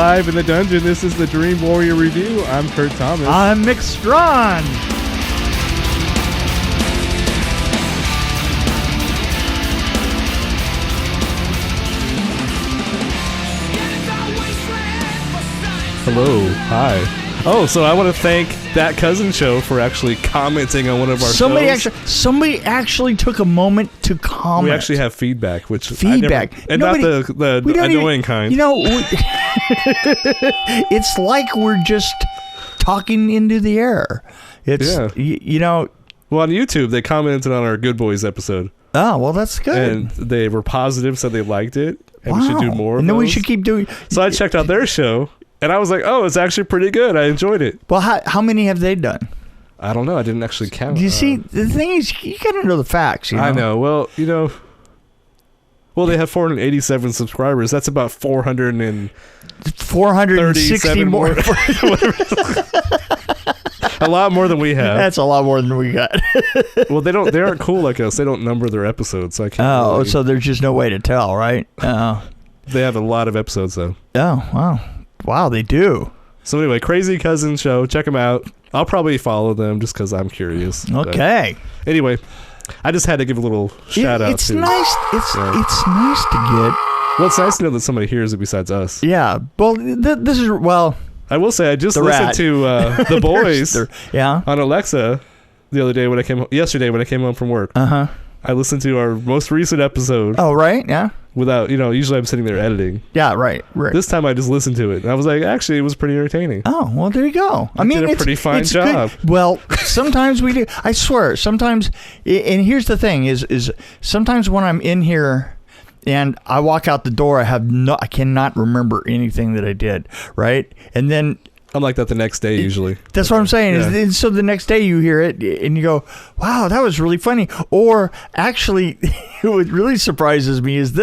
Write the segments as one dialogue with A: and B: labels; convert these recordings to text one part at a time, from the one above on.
A: live in the dungeon. This is the Dream Warrior Review. I'm Kurt Thomas.
B: I'm Miq Strawn.
A: Hello. Hi. Oh, so I want to thank That Cousin Show for actually commenting on one of our shows.
B: Somebody actually took a moment to comment.
A: We actually have feedback, which
B: feedback,
A: and not the annoying kind.
B: You know, it's like we're just talking into the air. It's you know.
A: Well, on YouTube, they commented on our Good Boys episode.
B: Oh, well, that's good.
A: And they were positive, said they liked it, and we should do more.
B: And then we should keep doing.
A: So I checked out their show. And I was like, oh, it's actually pretty good. I enjoyed it.
B: Well, how many have they done?
A: I don't know. I didn't actually count.
B: You see, the thing is, you got to know the facts. You know?
A: I know. Well, they have 487 subscribers. That's about
B: 460 more.
A: A lot more than we have.
B: That's a lot more than we got.
A: Well, they aren't cool like us. They don't number their episodes, so I can't.
B: Oh, so there's just no way to tell, right?
A: They have a lot of episodes, though.
B: Oh, wow. Wow, they do.
A: So anyway, Crazy Cousin Show. Check them out. I'll probably follow them just because I'm curious.
B: Okay.
A: But anyway, I just had to give a little shout out.
B: It's nice. It's nice to get.
A: Well, it's nice to know that somebody hears it besides us.
B: Yeah. Well, this is
A: I will say I just listened to The Boys on Alexa yesterday when I came home from work.
B: Uh-huh.
A: I listened to our most recent episode.
B: Oh, right. Yeah.
A: Without, usually I'm sitting there editing.
B: Yeah, right.
A: This time I just listened to it. And I was like, actually, it was pretty entertaining.
B: Oh, well, there you go.
A: I mean, did a pretty fine job.
B: Good. Well, sometimes we do. I swear, sometimes, and here's the thing, is sometimes when I'm in here and I walk out the door, I cannot remember anything that I did, right? And then
A: I'm like that the next day usually.
B: That's what I'm saying. Yeah. So the next day you hear it and you go, wow, that was really funny. Or actually, what really surprises me is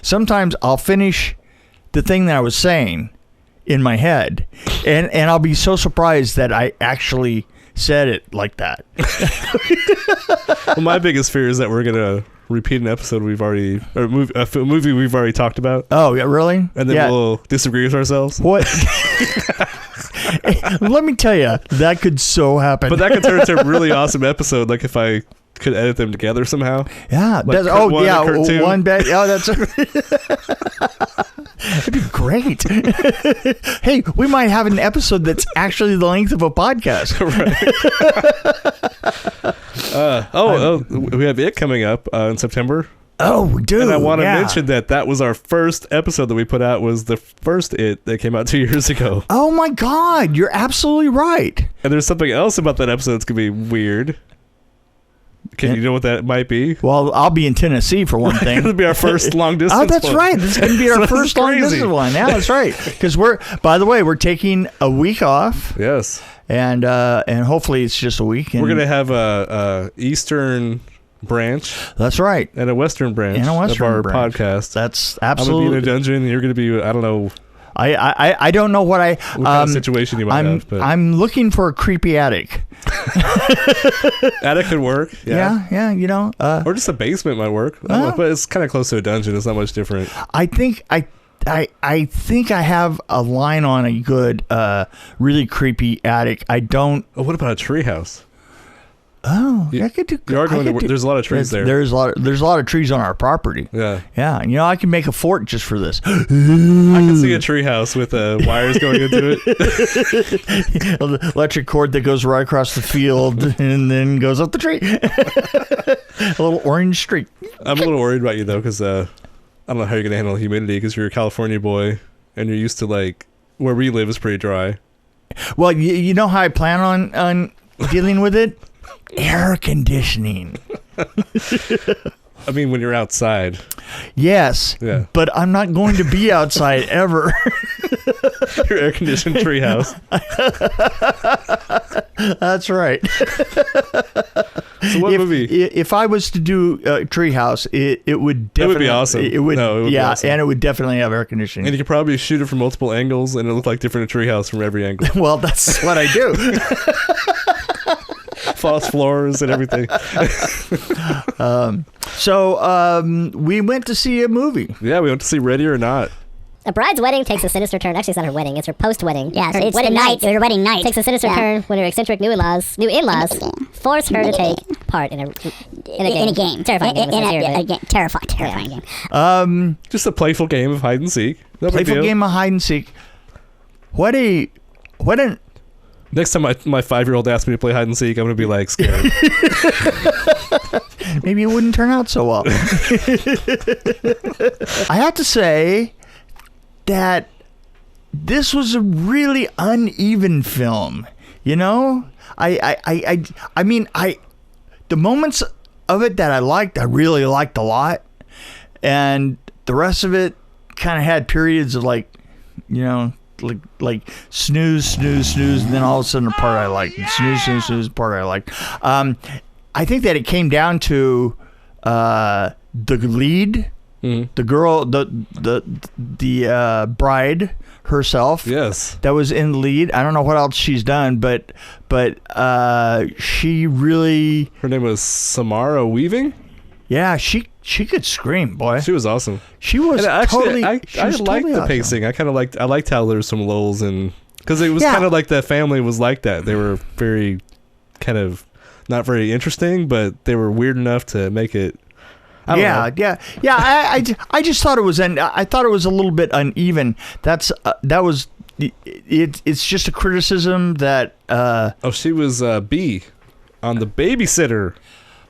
B: sometimes I'll finish the thing that I was saying in my head and I'll be so surprised that I actually said it like that.
A: Well, my biggest fear is that we're going to repeat an episode a movie we've already talked about.
B: Oh, yeah, really?
A: And then we'll disagree with ourselves.
B: What? Let me tell you, that could so happen.
A: But that could turn into a really awesome episode, like if I could edit them together somehow.
B: Yeah.
A: Like
B: One bet. Oh, that's... It'd be great. Hey, we might have an episode that's actually the length of a podcast.
A: Right. We have It coming up in September.
B: Oh, we do.
A: And I want to mention that was our first episode that we put out, was the first It that came out 2 years ago.
B: Oh my God, you're absolutely right.
A: And there's something else about that episode that's going to be weird. You know what that might be?
B: Well, I'll be in Tennessee for one thing.
A: It'll be our first long distance one.
B: Oh, that's right. This is going to be our first long distance one. Yeah, that's right. Because by the way, we're taking a week off.
A: Yes.
B: And hopefully it's just a week.
A: We're going to have a Eastern branch.
B: That's right.
A: And a Western branch of our podcast.
B: That's absolutely.
A: I'm going to be in a dungeon, and you're going to be, I don't know.
B: I don't know what
A: kind of situation you might have. But.
B: I'm looking for a creepy attic.
A: Attic could work.
B: Yeah.
A: Or just a basement might work. I don't know, but it's kind of close to a dungeon. It's not much different.
B: I think I have a line on a good, really creepy attic. I don't.
A: Oh, what about a treehouse?
B: Oh, I could do.
A: There's a lot of trees there.
B: There's a lot of trees on our property.
A: Yeah.
B: I can make a fort just for this.
A: I can see a treehouse with wires going into it.
B: Electric cord that goes right across the field and then goes up the tree. A little orange streak.
A: I'm a little worried about you though, because I don't know how you're gonna handle humidity, because you're a California boy and you're used to where we live is pretty dry.
B: Well, you know how I plan on dealing with it. Air conditioning.
A: I mean, when you're outside.
B: Yes.
A: Yeah.
B: But I'm not going to be outside ever.
A: Your air-conditioned treehouse.
B: That's right.
A: So what movie?
B: If I was to do a treehouse, it would definitely...
A: It would be awesome.
B: It would be awesome. And it would definitely have air conditioning.
A: And you could probably shoot it from multiple angles, and it'll look like different treehouse from every angle.
B: Well, that's what I do.
A: False floors and everything.
B: So we went to see a movie.
A: Yeah, we went to see Ready or Not.
C: A bride's wedding takes a sinister turn. Actually, it's not her wedding; it's her post-wedding.
D: Yeah, so
C: her
D: it's the night. Her wedding night
C: takes a sinister turn when her eccentric new in-laws force her to take part in a game. Terrifying game.
D: Terrifying game.
A: Just a playful game of hide and seek. No big
B: Playful
A: deal.
B: game of hide and seek. What an
A: Next time my 5-year-old asks me to play hide and seek, I'm gonna be like scared.
B: maybe it wouldn't turn out so well. I have to say that this was a really uneven film. You know, I mean, the moments of it that I really liked a lot, and the rest of it kind of had periods of like snooze, and then all of a sudden a part I liked, snooze, part I liked. I think that it came down to the lead, the girl, the bride herself.
A: Yes,
B: that was in the lead. I don't know what else she's done, but she really.
A: Her name was Samara Weaving.
B: Yeah, she could scream, boy.
A: She was awesome.
B: She was
A: actually,
B: totally.
A: I liked the pacing. I liked how there was some lulls and because it was kind of like that family was like that. They were very kind of not very interesting, but they were weird enough to make it. I don't know. I just thought it was I thought it was a little bit uneven. It's just a criticism that. She was B on The Babysitter.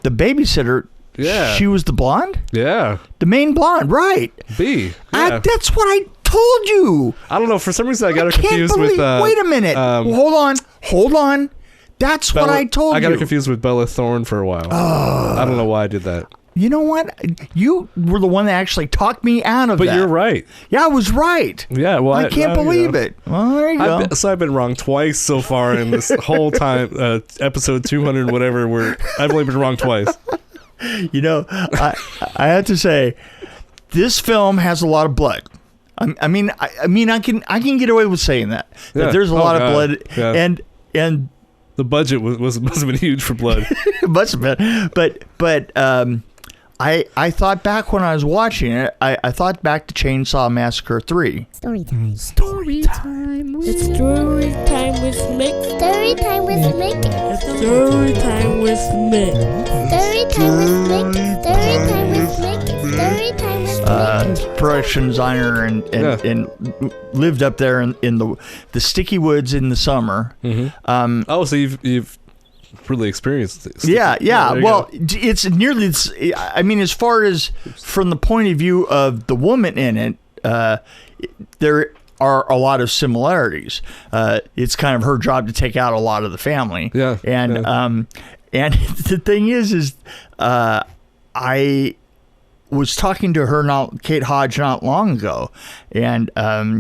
B: The Babysitter.
A: Yeah.
B: She was the blonde?
A: Yeah.
B: The main blonde, right.
A: B. Yeah.
B: That's what I told you.
A: I don't know. For some reason, I got her confused with...
B: wait a minute. Hold on. That's what I told you.
A: I got her confused with Bella Thorne for a while. I don't know why I did that.
B: You know what? You were the one that actually talked me out of that.
A: But you're right.
B: Yeah, I was right.
A: Yeah, well,
B: I can't believe it. Well, there you go.
A: So I've been wrong twice so far in this whole time, episode 200, whatever, where I've only been wrong twice.
B: You know, I have to say, this film has a lot of blood. I mean, I can get away with saying that.
A: Yeah.
B: That there's a lot of blood,
A: yeah.
B: and
A: the budget must have been huge for blood.
B: It must have been, but I thought back when I was watching it, I thought back to Chainsaw Massacre 3.
D: Storytime.
E: Storytime with Storytime with Miq.
D: Storytime with Miq.
E: Storytime with Miq.
D: Storytime with Miq. Storytime with Miq. Storytime with Miq.
B: Production designer and lived up there in the sticky woods in the summer.
A: Mm-hmm. So you've really experienced this.
B: Yeah. Well, it's nearly. I mean, as far as from the point of view of the woman in it, there are a lot of similarities. It's kind of her job to take out a lot of the family.
A: Yeah.
B: And the thing is I was talking to her Kate Hodge not long ago, and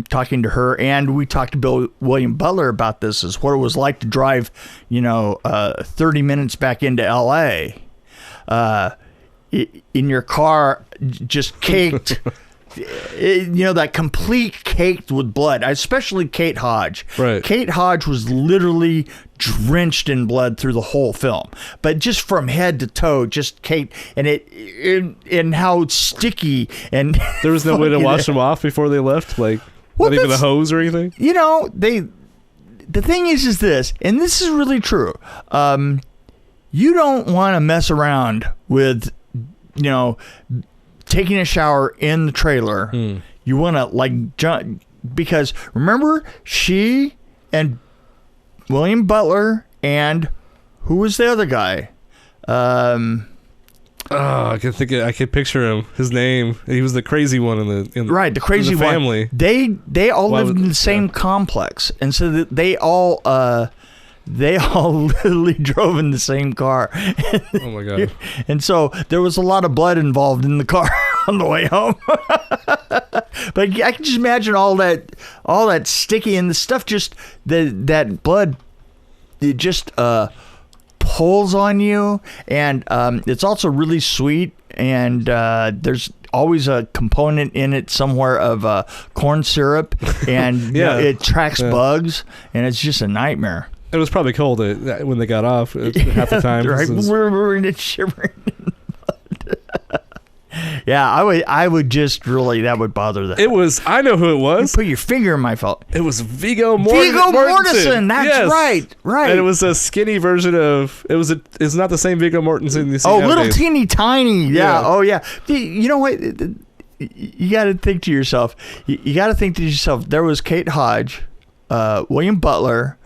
B: talking to her, and we talked to William Butler about this, is what it was like to drive, 30 minutes back into L.A. In your car, just caked. That complete caked with blood, especially Kate Hodge.
A: Right.
B: Kate Hodge was literally drenched in blood through the whole film, but just from head to toe, just Kate, and how sticky, and
A: there was no way to wash them off before they left, like not even a hose or anything.
B: The thing is this, and this is really true. You don't want to mess around with, taking a shower in the trailer. You want to jump, because remember, she and William Butler and who was the other guy?
A: I can picture him. His name. He was the crazy one in
B: the crazy
A: family.
B: One. They all lived in the same complex, and so that they all literally drove in the same car.
A: Oh my god!
B: And so there was a lot of blood involved in the car on the way home. But I can just imagine all that sticky, and the stuff, just that blood, it just pulls on you, and it's also really sweet, and there's always a component in it somewhere of corn syrup, and it tracks bugs, and it's just a nightmare.
A: It was probably cold when they got off half the time.
B: Right, we're shivering in blood. Yeah, I would just really, that would bother them.
A: It was, I know who it was.
B: Put your finger in my fault.
A: It was Viggo
B: Mortensen. That's right.
A: And it was a skinny version of, it's not the same Viggo Mortensen you see
B: little
A: nowadays.
B: teeny tiny. Yeah.
A: Yeah.
B: Oh, yeah. You know what? You got to think to yourself. There was Kate Hodge, William Butler,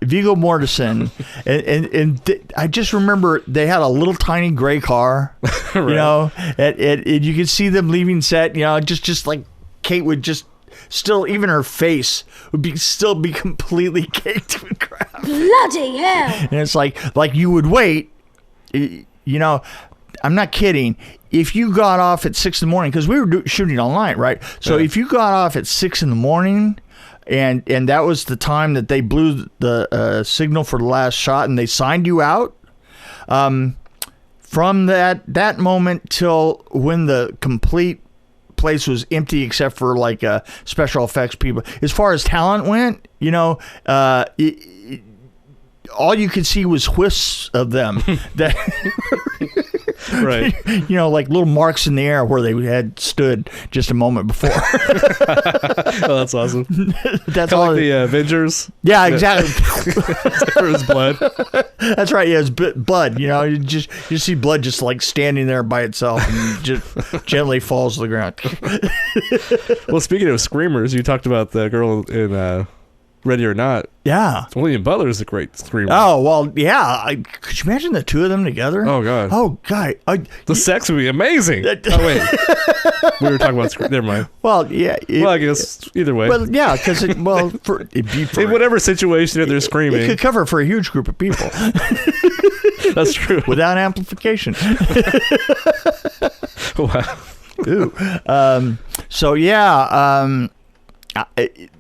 B: Viggo Mortensen, and I just remember they had a little tiny gray car.
A: Right.
B: You know, and you could see them leaving set. You know, just like Kate would just still, even her face would still be completely caked with crap.
D: Bloody hell!
B: And it's like you would wait. You know, I'm not kidding. If you got off at 6 in the morning, because we were shooting all night, right? So if you got off at 6 in the morning, and that was the time that they blew the signal for the last shot, and they signed you out, from that moment till when the complete place was empty except for like special effects people. As far as talent went, you know, all you could see was wisps of them that
A: Right.
B: You know, like little marks in the air where they had stood just a moment before.
A: Oh, that's awesome.
B: That's
A: Kind of
B: all.
A: like the Avengers.
B: Yeah, exactly.
A: For his blood.
B: That's right. Yeah, it's blood. You know, you see blood just like standing there by itself and just gently falls to the ground.
A: Well, speaking of screamers, you talked about the girl in Ready or Not.
B: Yeah.
A: William Butler is a great screamer.
B: Oh, well, yeah. Could you imagine the two of them together?
A: Oh, God.
B: Oh, God.
A: The sex would be amazing. Oh, wait. We were talking about never mind.
B: Well, yeah.
A: Well, I guess either way.
B: Well, yeah, because in
A: whatever situation they're screaming.
B: It could cover for a huge group of people.
A: That's true.
B: Without amplification.
A: Wow.
B: Ooh. So, yeah.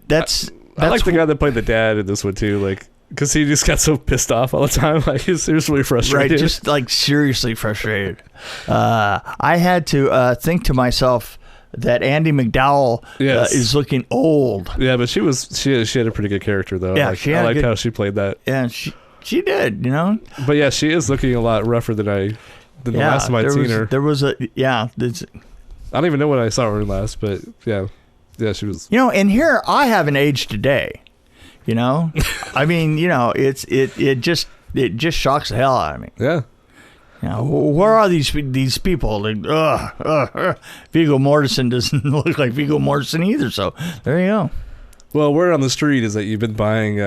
B: That's
A: I like the guy that played the dad in this one too, like, because he just got so pissed off all the time. Like, he was really frustrated.
B: Right, just like seriously frustrated. I had to think to myself that Andie MacDowell is looking old.
A: Yeah, but she had a pretty good character though.
B: Yeah,
A: I liked how she played that.
B: Yeah, she did, you know.
A: But yeah, she is looking a lot rougher than the last time I'd seen her.
B: There was I
A: don't even know when I saw her last, but yeah. Yeah, she was.
B: You know, and here I haven't aged today. You know, I mean, you know, it just shocks the hell out of me.
A: Yeah.
B: You know, where are these people? Like, Viggo Mortensen doesn't look like Viggo Mortensen either. So there you go.
A: Well, word on the street is that you've been buying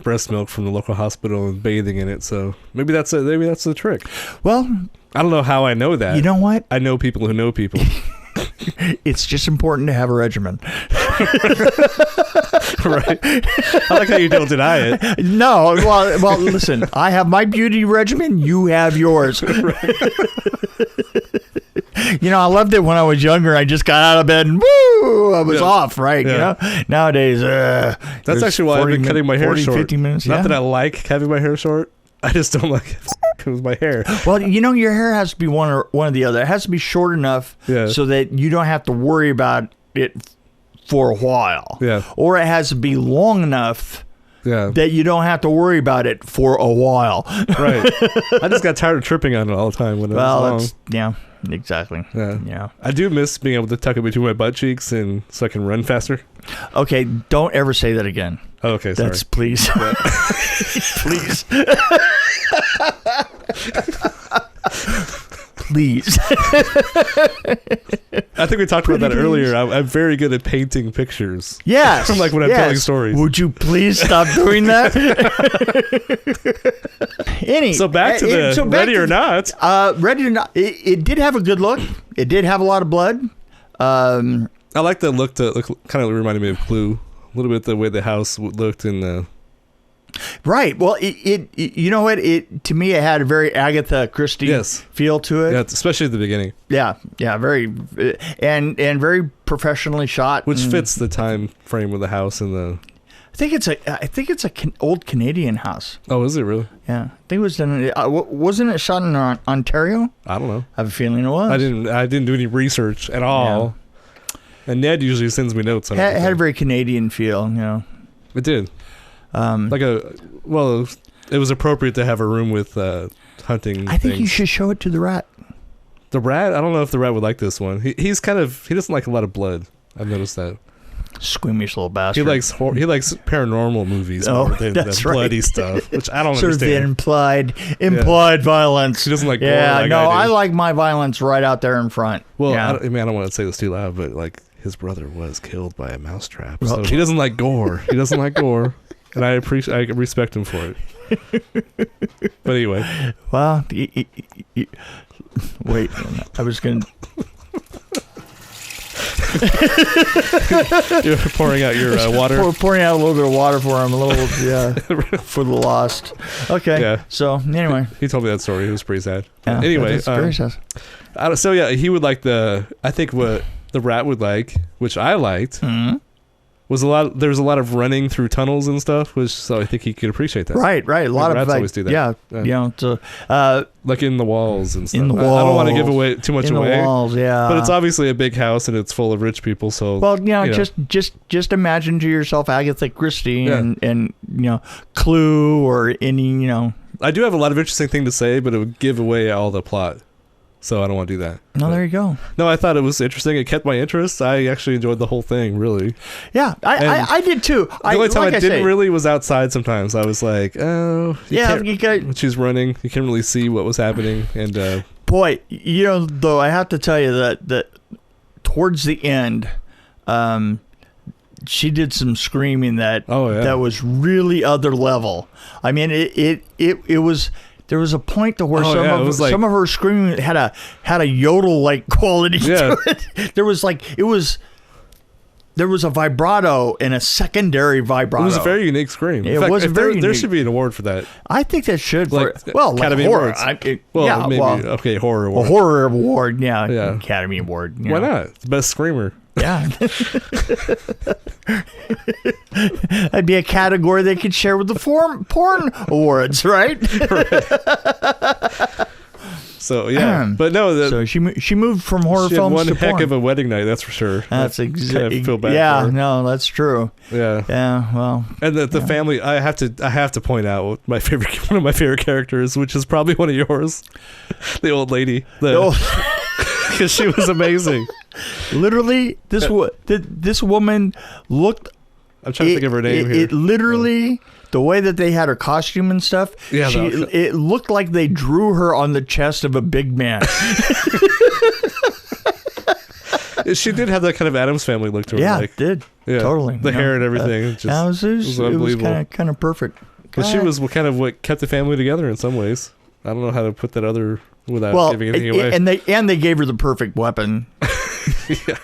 A: breast milk from the local hospital and bathing in it. So maybe that's the trick.
B: Well,
A: I don't know how I know that.
B: You know what?
A: I know people who know people.
B: It's just important to have a regimen.
A: Right. I like how you don't deny it.
B: No, well, listen. I have my beauty regimen. You have yours. Right. You know, I loved it when I was younger. I just got out of bed and woo, I was off. Right. Yeah. You know. Nowadays,
A: that's actually why I've been cutting my hair short.
B: 50 minutes.
A: Not that I like having my hair short. I just don't like it with my hair.
B: Well, you know, your hair has to be one or the other. It has to be short enough so that you don't have to worry about it for a while. Yeah. Or it has to be long enough that you don't have to worry about it for a while. Right.
A: I just got tired of tripping on it all the time when it was long.
B: Yeah, exactly. Yeah.
A: I do miss being able to tuck it between my butt cheeks and so I can run faster.
B: Okay, don't ever say that again.
A: Oh, okay, sorry.
B: That's please. Yeah. Please. Please.
A: I think we talked about that earlier. I'm very good at painting pictures.
B: Yes.
A: Like when I'm telling stories.
B: Would you please stop doing that?
A: So back to the Ready or Not.
B: Ready or Not. It did have a good look. It did have a lot of blood.
A: I like the look. Kind of reminded me of Clue. A little bit the way the house looked in the.
B: Right. Well, it you know what? To me, it had a very Agatha Christie feel to it.
A: Yeah, especially at the beginning.
B: Yeah, very and very professionally shot,
A: which fits the time frame of the house and the.
B: I think it's an old Canadian house.
A: Oh, is it really?
B: Yeah, I think it was done. Wasn't it shot in Ontario?
A: I don't know.
B: I have a feeling it was.
A: I didn't do any research at all. Yeah. And Ned usually sends me notes on it.
B: Had a very Canadian feel, you know.
A: It did. It was appropriate to have a room with hunting.
B: I think you should show it to the rat.
A: The rat. I don't know if the rat would like this one. He doesn't like a lot of blood. I've noticed that.
B: Squeamish little bastard.
A: He likes paranormal movies more than
B: that's right.
A: bloody stuff, which I don't
B: sort
A: understand.
B: of the implied violence.
A: He doesn't like gore
B: Yeah,
A: like
B: no,
A: I do.
B: like my violence right out there in front.
A: Well,
B: yeah.
A: I don't want to say this too loud, but like his brother was killed by a mousetrap, so he doesn't like gore. He doesn't like gore, and I respect him for it. But anyway,
B: well, wait, I was going to...
A: You're pouring out your water.
B: Pouring out a little bit of water for him, for the lost. Okay.
A: Yeah.
B: So anyway,
A: he told me that story. It was pretty sad.
B: Yeah,
A: anyway,
B: that's very sad.
A: So yeah, he would like I think what the rat would like, which I liked, was there was a lot of running through tunnels and stuff, so I think he could appreciate that.
B: Right. A lot of
A: rats always do that.
B: Yeah. You know,
A: like in the walls and stuff.
B: In the walls.
A: I don't want to give away too much away.
B: In the walls, yeah.
A: But it's obviously a big house and it's full of rich people. So
B: just imagine to yourself Agatha Christie and Clue or any
A: I do have a lot of interesting thing to say, but it would give away all the plot. So I don't want to do that.
B: No, there you go.
A: No, I thought it was interesting. It kept my interest. I actually enjoyed the whole thing, really.
B: Yeah, I did too.
A: The only time I didn't really was outside sometimes. I was like, oh. When she's running, you can't really see what was happening. And
B: boy, though, I have to tell you that towards the end, she did some screaming that was really other level. I mean, it was... There was a point to where some of her screaming had a yodel like quality to it. There was a vibrato and a secondary vibrato.
A: It was a very unique scream. In fact, there should be an award for that.
B: I think that should.
A: Academy
B: horror.
A: Awards. Horror award.
B: A horror award, yeah. Academy Award.
A: Why not? The best screamer.
B: Yeah. That'd be a category they could share with the porn awards, right?
A: So yeah, but no.
B: So she moved from horror films to porn.
A: She had one heck of a wedding night, that's for sure.
B: That's exactly.
A: I feel bad.
B: Yeah,
A: for her.
B: no, that's true.
A: Yeah.
B: Yeah. Well.
A: And the family. I have to point out one of my favorite characters, which is probably one of yours, the old lady. Because she was amazing.
B: Literally, this woman looked.
A: I'm trying to think of her name here.
B: It literally, the way that they had her costume and stuff, it looked like they drew her on the chest of a big man.
A: She did have that kind of Addams Family look to her.
B: Yeah, it did. Yeah, totally.
A: The hair and everything. It was unbelievable.
B: It was kind of perfect.
A: But she was kind of what kept the family together in some ways. I don't know how to put that other without giving anything away.
B: And they gave her the perfect weapon.
A: Yeah.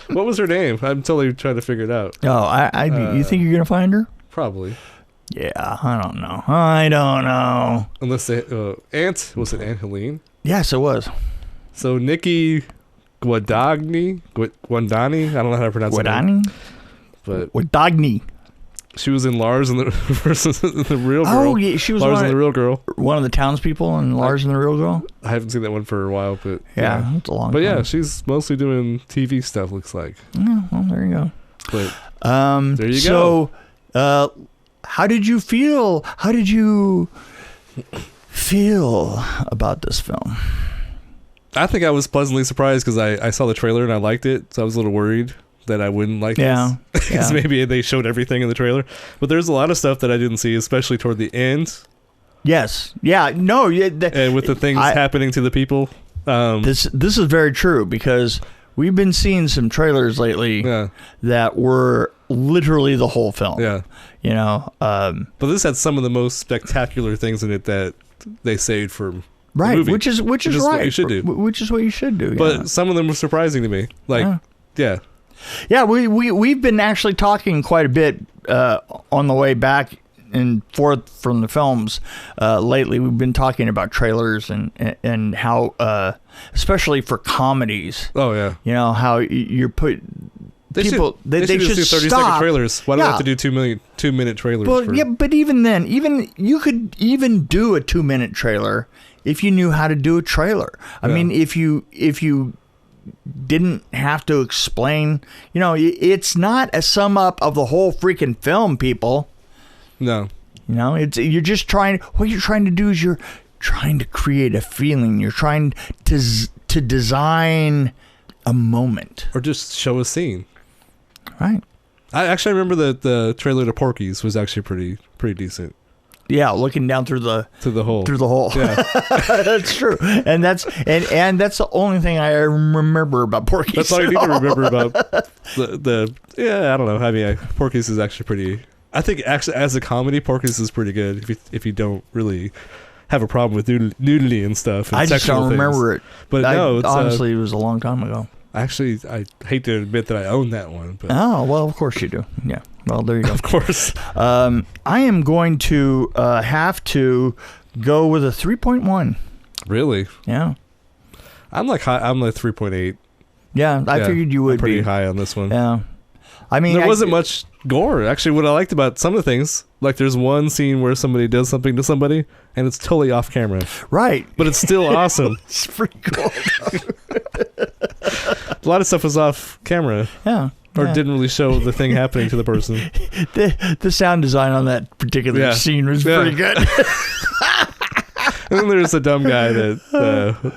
A: What was her name? I'm totally trying to figure it out.
B: Oh, you think you're gonna find her?
A: Probably.
B: Yeah, I don't know.
A: Unless Aunt, was it Aunt Helene?
B: Yes, it was.
A: So Nikki Guadagni, I don't know how to pronounce it.
B: Guadagni?
A: But
B: Guadagni.
A: She was in Lars and the Real Girl.
B: Oh, yeah, she was
A: Lars and the Real Girl.
B: One of the townspeople in Lars and the Real Girl.
A: I haven't seen that one for a while, but
B: yeah, it's a long time.
A: But yeah, she's mostly doing TV stuff. Looks like.
B: Yeah, well, there you go.
A: But there you go.
B: So, how did you feel? How did you feel about this film?
A: I think I was pleasantly surprised because I saw the trailer and I liked it, so I was a little worried that I wouldn't like this. Because maybe they showed everything in the trailer. But there's a lot of stuff that I didn't see, especially toward the end.
B: Yes. Yeah. No.
A: And with the things happening to the people.
B: This is very true because we've been seeing some trailers lately that were literally the whole film.
A: Yeah.
B: But
A: this had some of the most spectacular things in it that they saved for
B: right,
A: the movie,
B: which is
A: what you should do.
B: Which is what you should do.
A: But some of them were surprising to me. Yeah,
B: we've been actually talking quite a bit on the way back and forth from the films lately. We've been talking about trailers and how, especially for comedies.
A: Oh yeah.
B: How you're put.
A: They
B: should
A: do 30-second trailers. Why do we have to do 2-minute trailers?
B: Well, yeah, but even then, you could even do a 2-minute trailer if you knew how to do a trailer. I mean, if you didn't have to explain, it's not a sum up of the whole freaking film, people.
A: No.
B: You're just trying. What you're trying to do is you're trying to create a feeling. You're trying to design a moment.
A: Or just show a scene.
B: Right.
A: I actually remember the trailer to Porky's was actually pretty decent.
B: Yeah, looking down through the
A: hole.
B: Through the hole.
A: Yeah.
B: That's true. And that's the only thing I remember about Porky's.
A: That's all you need to remember about the I don't know. I mean, Porky's is actually pretty. I think actually as a comedy, Porky's is pretty good if you don't really have a problem with nudity and stuff. And
B: I just don't remember it.
A: But it's,
B: honestly, it was a long time ago.
A: Actually, I hate to admit that I own that one. But.
B: Oh, well, of course you do. Yeah. Well, there you go.
A: Of course.
B: I am going to have to go with a 3.1.
A: Really?
B: Yeah.
A: I'm like 3.8.
B: Yeah, I figured you would
A: pretty
B: be.
A: high on this one.
B: Yeah. I mean,
A: there wasn't much gore. Actually, what I liked about some of the things, like there's one scene where somebody does something to somebody, and it's totally off camera.
B: Right.
A: But it's still awesome.
B: It's pretty cool.
A: A lot of stuff was off camera.
B: Yeah.
A: Or didn't really show the thing happening to the person.
B: The sound design on that particular scene was pretty good.
A: And then there's the dumb guy that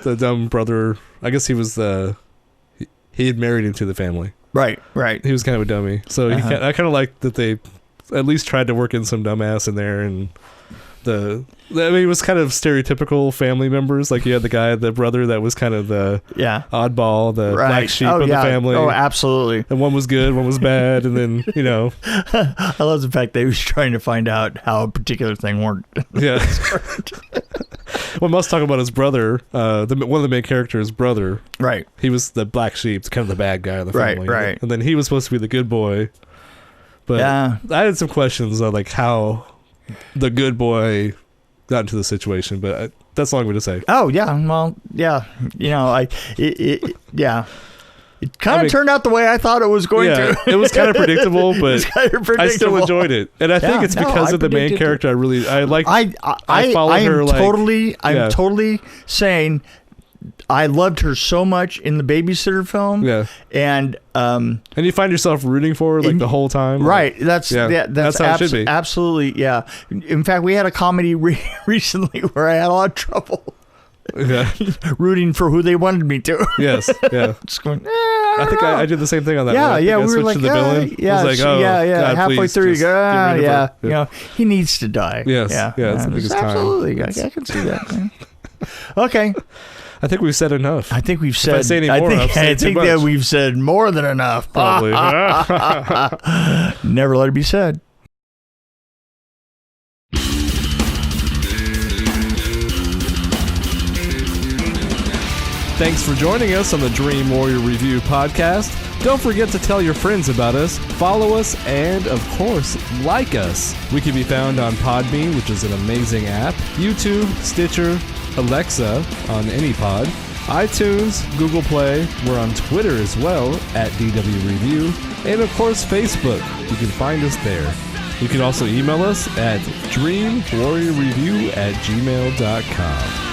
A: the dumb brother. I guess he was he had married into the family.
B: Right.
A: He was kind of a dummy. So I kind of like that they at least tried to work in some dumbass in there, and it was kind of stereotypical family members. Like you had the brother that was kind of the oddball, the black sheep of the family.
B: Oh, absolutely.
A: And one was good, one was bad, and then
B: I love the fact that he was trying to find out how a particular thing worked.
A: Yeah. Well, I was talking about his brother, one of the main characters' brother.
B: Right.
A: He was the black sheep, kind of the bad guy of the family.
B: Right.
A: And then he was supposed to be the good boy. But I had some questions on like how the good boy got into the situation, but that's all I'm going to say.
B: Oh yeah, well yeah, it kind of turned out the way I thought it was going to.
A: It was kind of predictable, but I still enjoyed it, and I think it's because of the main character. I followed her.
B: I'm totally saying I loved her so much in the babysitter film.
A: Yeah,
B: and
A: you find yourself rooting for her the whole time.
B: Right. That's how it should be. Absolutely. Yeah. In fact, we had a comedy recently where I had a lot of trouble.
A: Yeah.
B: Rooting for who they wanted me to.
A: Yes. Yeah.
B: Just going.
A: I think I did the same thing on that.
B: Yeah.
A: one.
B: Yeah.
A: We
B: were like,
A: to the villain.
B: Yeah.
A: I was like, God,
B: halfway
A: please,
B: through, you go,
A: yeah.
B: He needs to die.
A: Yes.
B: Yeah.
A: It's the biggest time.
B: Absolutely. I can see that. Man. Okay.
A: I think we've said enough.
B: I think we've said.
A: If I say any more,
B: I think that we've said more than enough.
A: Probably.
B: Never let it be said.
A: Thanks for joining us on the Dream Warrior Review podcast. Don't forget to tell your friends about us, follow us, and, of course, like us. We can be found on Podbean, which is an amazing app, YouTube, Stitcher, Alexa on any pod, iTunes, Google Play. We're on Twitter as well, at DW Review, and, of course, Facebook. You can find us there. You can also email us at dreamwarriorreview@gmail.com.